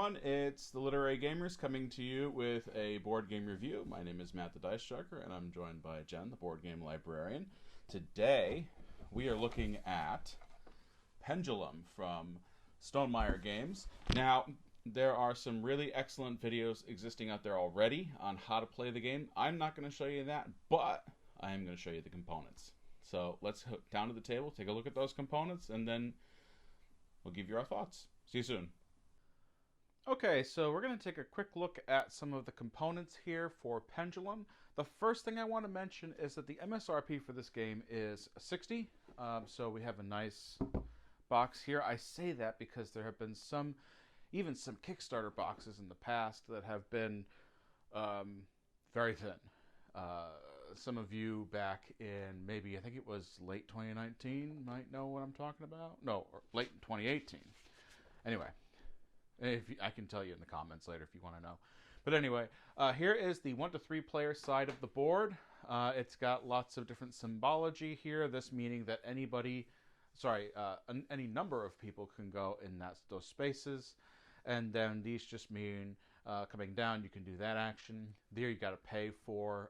everyone. It's the Literary Gamers coming to you with a board game review. My name is Matt the Dice Chucker, and I'm joined by Jen, the board game librarian. Today, we are looking at Pendulum from Stonemaier Games. Now, there are some really excellent videos existing out there already on how to play the game. I'm not going to show you that, but I am going to show you the components. So let's hook down to the table, take a look at those components, and then we'll give you our thoughts. See you soon. Okay, so we're going to take a quick look at some of the components here for Pendulum. The first thing I want to mention is that the MSRP for this game is $60. So we have a nice box here. I say that because there have been even some Kickstarter boxes in the past that have been very thin. Some of you back in maybe, I think it was late 2019 might know what I'm talking about. No, or late 2018. Anyway. I can tell you in the comments later if you want to know. But anyway, here is the 1 to 3 player side of the board. It's got lots of different symbology here. This meaning that any number of people can go in those spaces. And then these just mean coming down, you can do that action. There you got to pay for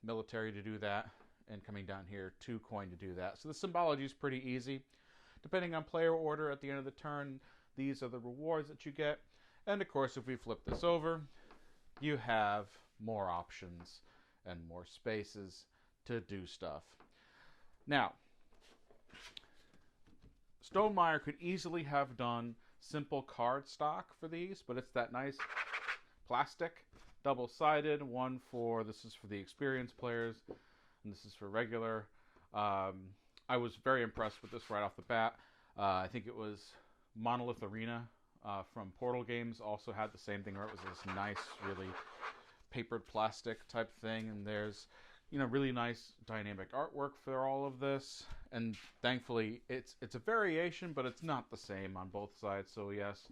military to do that. And coming down here, 2 coin to do that. So the symbology is pretty easy. Depending on player order at the end of the turn, these are the rewards that you get. And of course, if we flip this over, you have more options and more spaces to do stuff. Now, Stonemaier could easily have done simple card stock for these, but it's that nice plastic, double-sided, this is for the experienced players, and this is for regular. I was very impressed with this right off the bat. I think it was Monolith Arena from Portal Games also had the same thing where it was this nice, really papered plastic type thing, and there's really nice dynamic artwork for all of this. And thankfully, it's a variation, but it's not the same on both sides. So yes,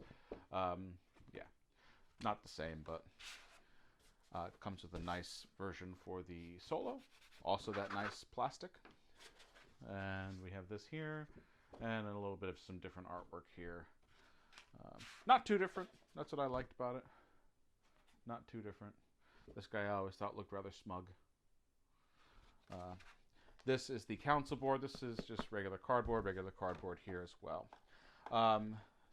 not the same, but it comes with a nice version for the solo. Also, that nice plastic, and we have this here. And then a little bit of some different artwork here. Not too different. That's what I liked about it. Not too different. This guy I always thought looked rather smug. This is the council board. This is just regular cardboard here as well.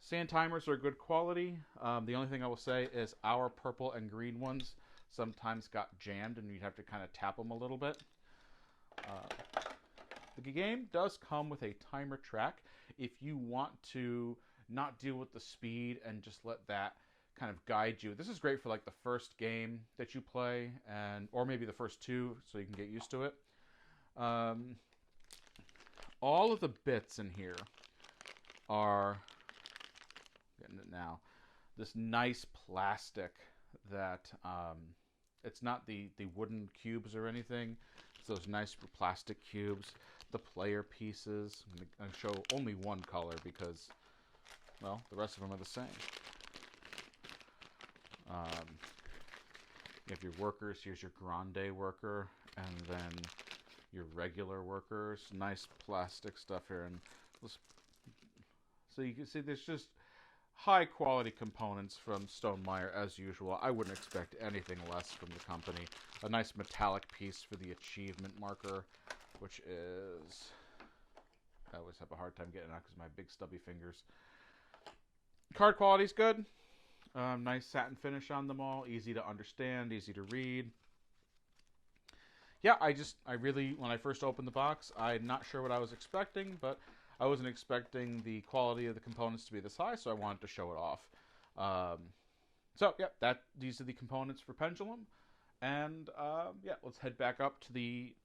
Sand timers are good quality. The only thing I will say is our purple and green ones sometimes got jammed and you'd have to kind of tap them a little bit. The game does come with a timer track if you want to not deal with the speed and just let that kind of guide you. This is great for like the first game that you play, or maybe the first 2 so you can get used to it. All of the bits in here are, getting it now, this nice plastic that it's not the wooden cubes or anything. It's those nice plastic cubes. The player pieces. I'm going to show only one color because, well, the rest of them are the same. You have your workers. Here's your grande worker. And then your regular workers. Nice plastic stuff here. And so you can see there's just high quality components from Stonemaier as usual. I wouldn't expect anything less from the company. A nice metallic piece for the achievement marker, which is, I always have a hard time getting out because of my big stubby fingers. Card quality's good. Nice satin finish on them all. Easy to understand, easy to read. Yeah, I really, when I first opened the box, I'm not sure what I was expecting, but I wasn't expecting the quality of the components to be this high, so I wanted to show it off. These are the components for Pendulum. And let's head back up to the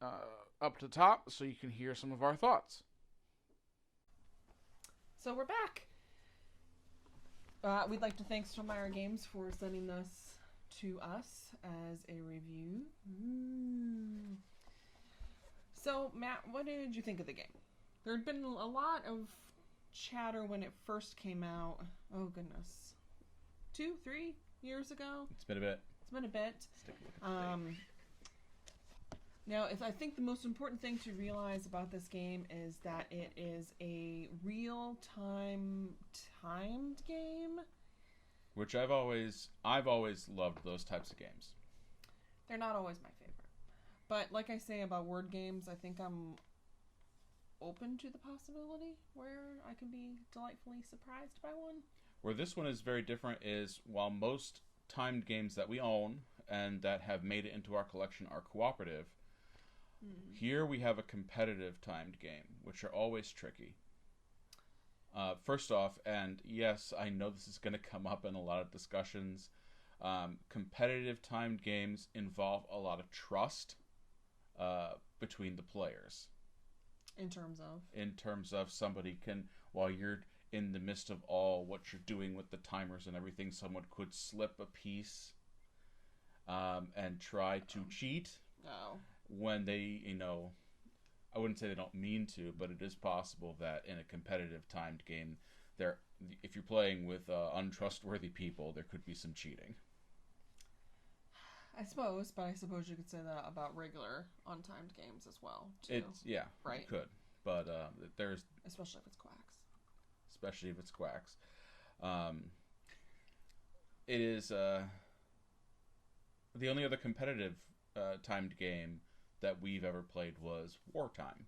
top so you can hear some of our thoughts. So we're back. We'd like to thank Stonemaier Games for sending this to us as a review. So Matt, what did you think of the game? There had been a lot of chatter when it first came out. Oh goodness, 2-3 years ago. It's been a bit. Now, I think the most important thing to realize about this game is that it is a real-time timed game. which I've always loved those types of games. They're not always my favorite. But like I say about word games, I think I'm open to the possibility where I can be delightfully surprised by one. Where this one is very different is while most timed games that we own and that have made it into our collection are cooperative, here we have a competitive timed game, which are always tricky. First off, and yes, I know this is going to come up in a lot of discussions, competitive timed games involve a lot of trust between the players. In terms of somebody can, while you're in the midst of all what you're doing with the timers and everything, someone could slip a piece and try to cheat when they, I wouldn't say they don't mean to, but it is possible that in a competitive timed game, if you're playing with untrustworthy people, there could be some cheating. I suppose you could say that about regular untimed games as well, too. Right? You could. But there's... Especially if it's quacks. It is... the only other competitive timed game that we've ever played was Wartime,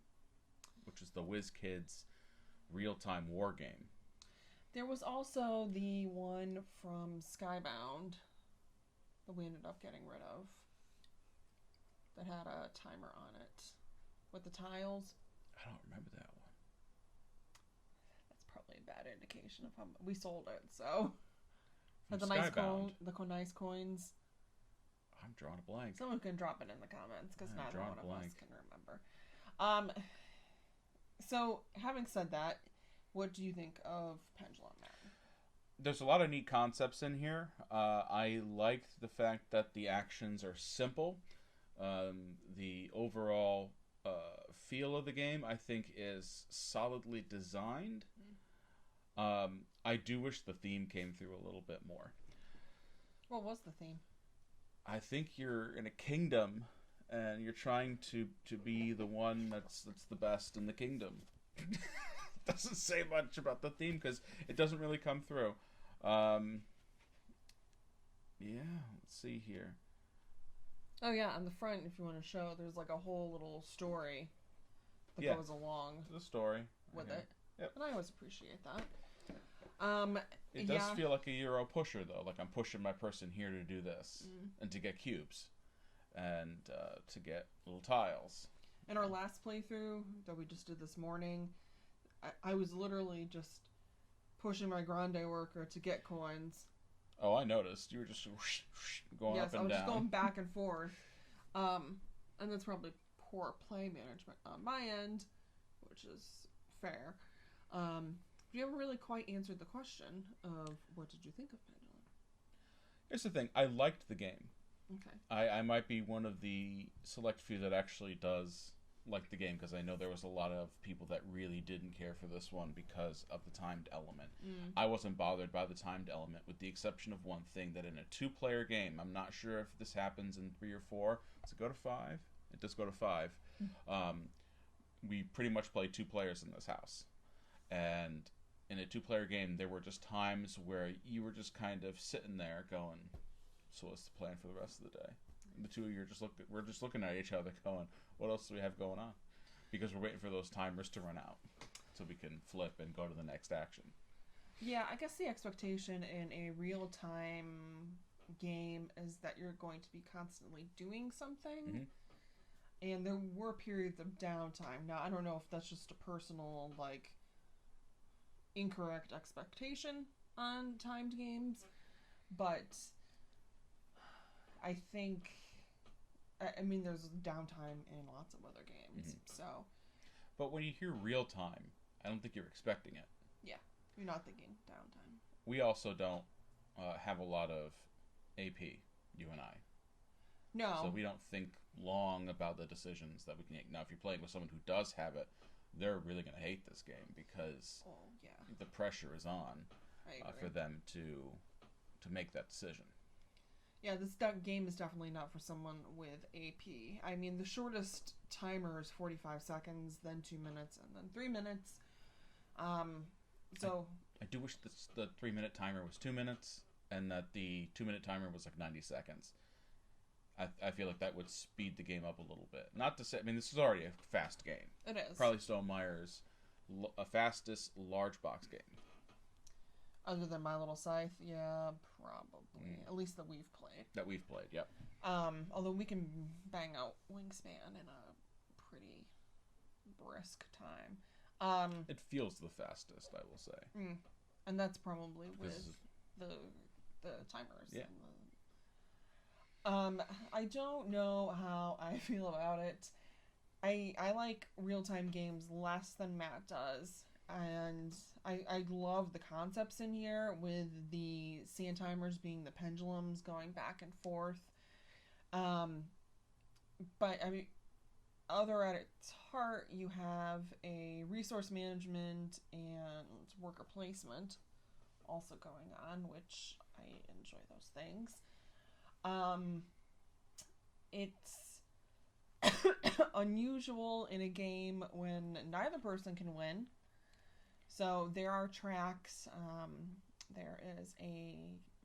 which is the WizKids real-time war game. There was also the one from Skybound that we ended up getting rid of that had a timer on it with the tiles. I don't remember that one. That's probably a bad indication of how we sold it. So From the Skybound. nice coins. I'm drawing a blank. Someone can drop it in the comments because neither one of us can remember. So having said that, what do you think of Pendulum, Matt? There's a lot of neat concepts in here. I liked the fact that the actions are simple. The overall feel of the game, I think, is solidly designed. I do wish the theme came through a little bit more. What was the theme? I think you're in a kingdom, and you're trying to be the one that's the best in the kingdom. Doesn't say much about the theme because it doesn't really come through. Let's see here. Oh yeah, on the front, if you want to show, there's like a whole little story that goes along. The story with it. Yep. And I always appreciate that. It does feel like a Euro pusher though. Like I'm pushing my person here to do this and to get cubes and to get little tiles. In our last playthrough that we just did this morning, I was literally just pushing my grande worker to get coins. Oh, I noticed. You were just going up and down. Yes, I was just going back and forth. And that's probably poor play management on my end, which is fair. You haven't really quite answered the question of what did you think of Pendulum? Here's the thing. I liked the game. Okay. I might be one of the select few that actually does like the game because I know there was a lot of people that really didn't care for this one because of the timed element. I wasn't bothered by the timed element with the exception of one thing, that in a 2-player game, I'm not sure if this happens in 3 or 4. Does it go to 5? It does go to 5. We pretty much play 2 players in this house. And in a 2-player game, there were just times where you were just kind of sitting there going, so what's the plan for the rest of the day? And the two of you we're just looking at each other going, what else do we have going on? Because we're waiting for those timers to run out so we can flip and go to the next action. Yeah, I guess the expectation in a real-time game is that you're going to be constantly doing something. And there were periods of downtime. Now, I don't know if that's just a personal, incorrect expectation on timed games, but I think, there's downtime in lots of other games, so. But when you hear real time, I don't think you're expecting it. Yeah, you're not thinking downtime. We also don't have a lot of AP, you and I. No. So we don't think long about the decisions that we can make. Now, if you're playing with someone who does have it, they're really going to hate this game because the pressure is on for them to make that decision. Yeah, this game is definitely not for someone with AP. The shortest timer is 45 seconds, then 2 minutes, and then 3 minutes. I do wish the 3-minute timer was 2 minutes, and that the 2-minute timer was like 90 seconds. I feel like that would speed the game up a little bit. Not to say, I mean, this is already a fast game. It is. Probably Stonemeyer's fastest large box game. Other than My Little Scythe, yeah, probably. At least that we've played. That we've played, yep. Although we can bang out Wingspan in a pretty brisk time. It feels the fastest, I will say. And that's probably with the timers. Yeah. I don't know how I feel about it. I like real-time games less than Matt does. And I love the concepts in here with the sand timers being the pendulums going back and forth. But I mean, other at its heart, you have a resource management and worker placement also going on, which I enjoy those things. It's unusual in a game when neither person can win. So there are tracks. There is a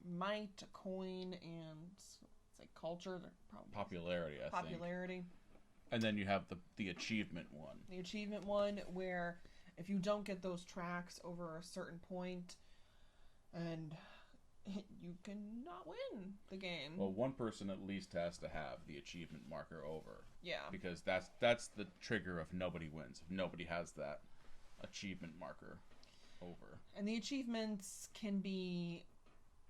might, a coin, and it's like culture. Popularity, I think. Popularity. And then you have the achievement one. The achievement one, where if you don't get those tracks over a certain point, and you cannot win the game. Well, one person at least has to have the achievement marker over. Yeah. Because that's the trigger if nobody wins. If nobody has that achievement marker over. And the achievements can be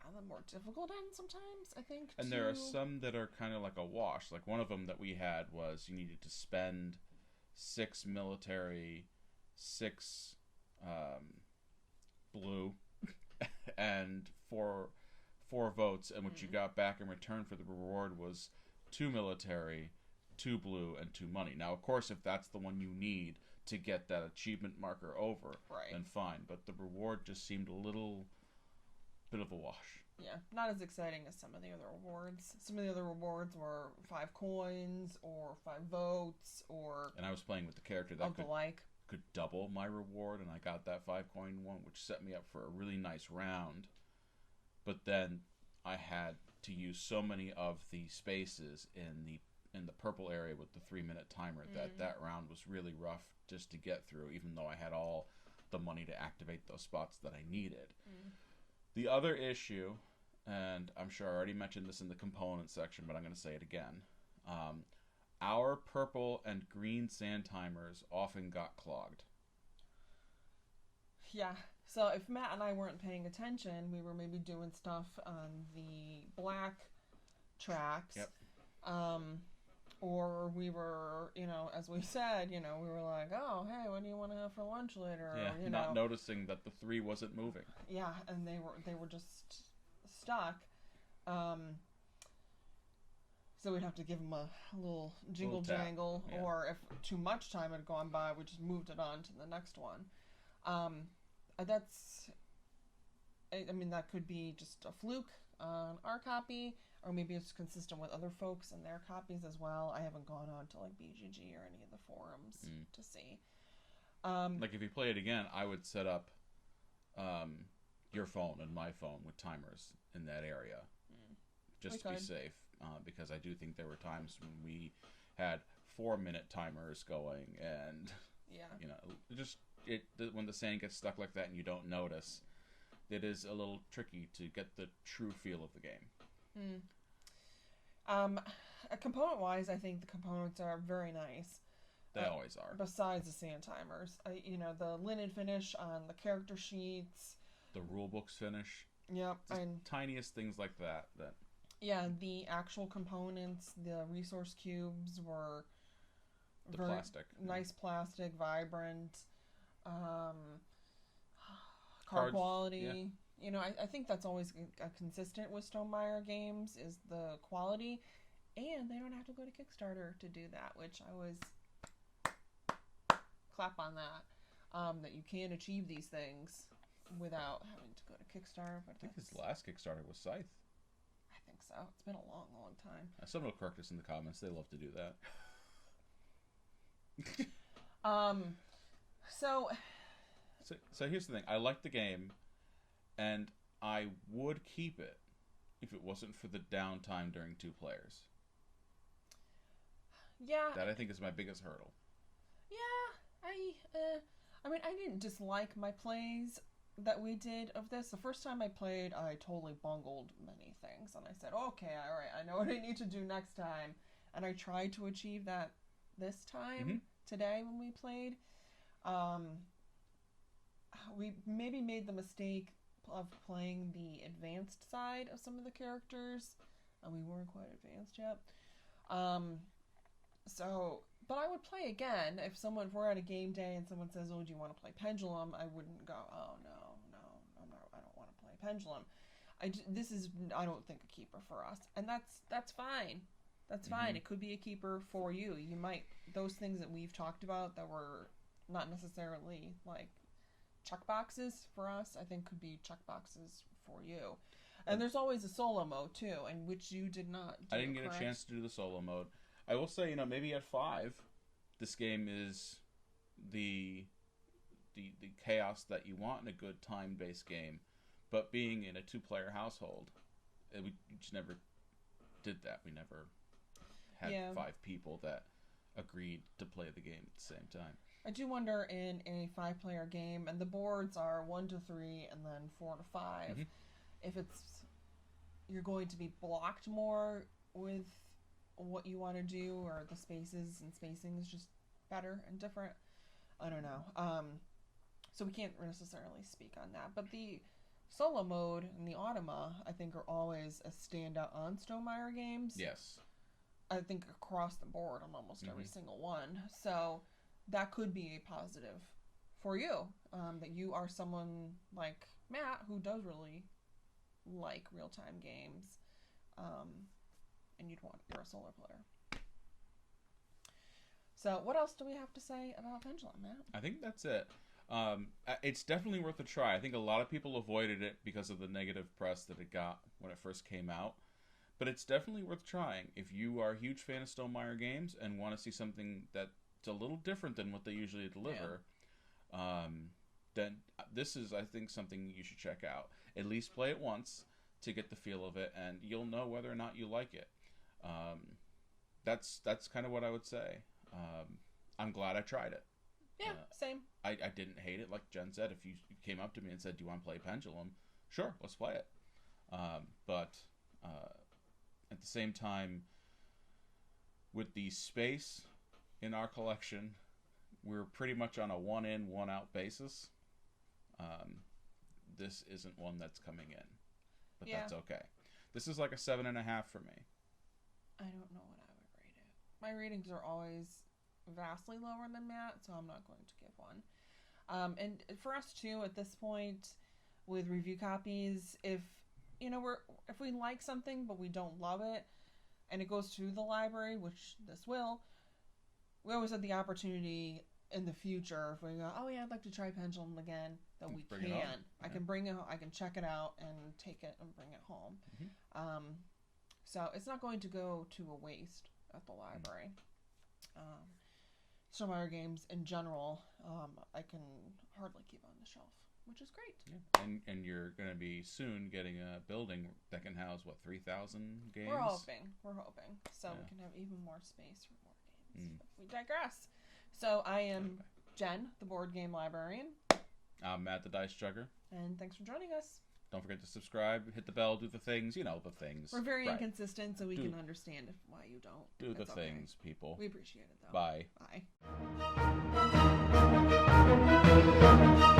on the more difficult end sometimes, I think. And there are some that are kind of like a wash. Like one of them that we had was you needed to spend 6 military, 6 blue, and 4 votes, and what you got back in return for the reward was 2 military, 2 blue, and 2 money. Now, of course, if that's the one you need to get that achievement marker over, then fine. But the reward just seemed a little bit of a wash. Yeah, not as exciting as some of the other rewards. Some of the other rewards were 5 coins or 5 votes or... And I was playing with the character that could double my reward, and I got that 5 coin one, which set me up for a really nice round. But then I had to use so many of the spaces in the purple area with the 3-minute timer that round was really rough just to get through, even though I had all the money to activate those spots that I needed. The other issue, and I'm sure I already mentioned this in the component section, but I'm going to say it again. Our purple and green sand timers often got clogged. Yeah. So if Matt and I weren't paying attention, we were maybe doing stuff on the black tracks. Yep. Or we were, as we said, we were like, oh, hey, what do you want to have for lunch later? Yeah, not noticing that the 3 wasn't moving. Yeah, and they were just stuck. So we'd have to give them a little jingle jangle, or if too much time had gone by, we just moved it on to the next one. That could be just a fluke on our copy, or maybe it's consistent with other folks and their copies as well. I haven't gone on to like BGG or any of the forums to see. Like if you play it again, I would set up your phone and my phone with timers in that area, just to be safe. Because I do think there were times when we had 4-minute timers going, and when the sand gets stuck like that and you don't notice, it is a little tricky to get the true feel of the game. Component-wise, I think the components are very nice. They always are. Besides the sand timers, the linen finish on the character sheets, the rule books finish. Yep, and tiniest things like that. Yeah, the actual components, the resource cubes were very plastic, nice plastic, vibrant, card quality. Yeah. I think that's always consistent with Stonemeyer games is the quality, and they don't have to go to Kickstarter to do that, which I was clap on that. That you can achieve these things without having to go to Kickstarter. But I think his last Kickstarter was Scythe. I think so. It's been a long, long time. Someone will correct us in the comments. They love to do that. So here's the thing. I like the game, and I would keep it if it wasn't for the downtime during 2 players. Yeah. That I think is my biggest hurdle. Yeah, I mean, I didn't dislike my plays that we did of this. The first time I played, I totally bungled many things, and I said, okay, all right, I know what I need to do next time, and I tried to achieve that this time, today when we played. We maybe made the mistake of playing the advanced side of some of the characters, and we weren't quite advanced yet. But I would play again if we're at a game day and someone says, "Oh, do you want to play Pendulum?" I wouldn't go, "Oh no, I don't want to play Pendulum." I don't think a keeper for us, and that's fine. That's fine. It could be a keeper for you. You might those things that we've talked about that were not necessarily like check boxes for us, I think could be check boxes for you. And there's always a solo mode too, in which you did not do. I didn't get a chance to do the solo mode. I will say, maybe at 5, this game is the chaos that you want in a good time-based game. But being in a 2-player household, we just never did that. We never had 5 people that agreed to play the game at the same time. I do wonder in a 5-player game, and the boards are 1 to 3 and then 4 to 5, if you're going to be blocked more with what you want to do, or the spaces and spacing is just better and different. I don't know. So we can't necessarily speak on that. But the solo mode and the Automa, I think, are always a standout on Stonemaier games. Yes. I think across the board on almost every single one. So that could be a positive for you, that you are someone like Matt who does really like real-time games, and you're a solo player. So what else do we have to say about Pendulum, Matt? I think that's it. It's definitely worth a try. I think a lot of people avoided it because of the negative press that it got when it first came out. But it's definitely worth trying. If you are a huge fan of Stonemaier games and want to see something that's a little different than what they usually deliver, then this is, I think, something you should check out. At least play it once to get the feel of it, and you'll know whether or not you like it. That's kind of what I would say. I'm glad I tried it. Yeah, same. I didn't hate it. Like Jen said, if you came up to me and said, "Do you want to play Pendulum?" Sure, let's play it. But at the same time, with the space in our collection, we're pretty much on a 1-in, 1-out basis. This isn't one that's coming in, but that's okay. This is like a 7.5 for me. I don't know what I would rate it. My ratings are always vastly lower than Matt, so I'm not going to give one. And for us too, at this point, with review copies, if we like something but we don't love it, and it goes to the library, which this will, we always have the opportunity in the future, if we go, oh yeah, I'd like to try Pendulum again, that we can. I can bring it. I can check it out and take it and bring it home. So it's not going to go to a waste at the library. Stonemaier games in general, I can hardly keep on the shelf, which is great. Yeah. And you're going to be soon getting a building that can house, 3,000 games? We're hoping. So we can have even more space for more games. But we digress. So I am Jen, the board game librarian. I'm Matt, the dice chugger. And thanks for joining us. Don't forget to subscribe, hit the bell, do the things, the things. We're very inconsistent, so we can understand why you don't. Do the things, people. We appreciate it, though. Bye. Bye.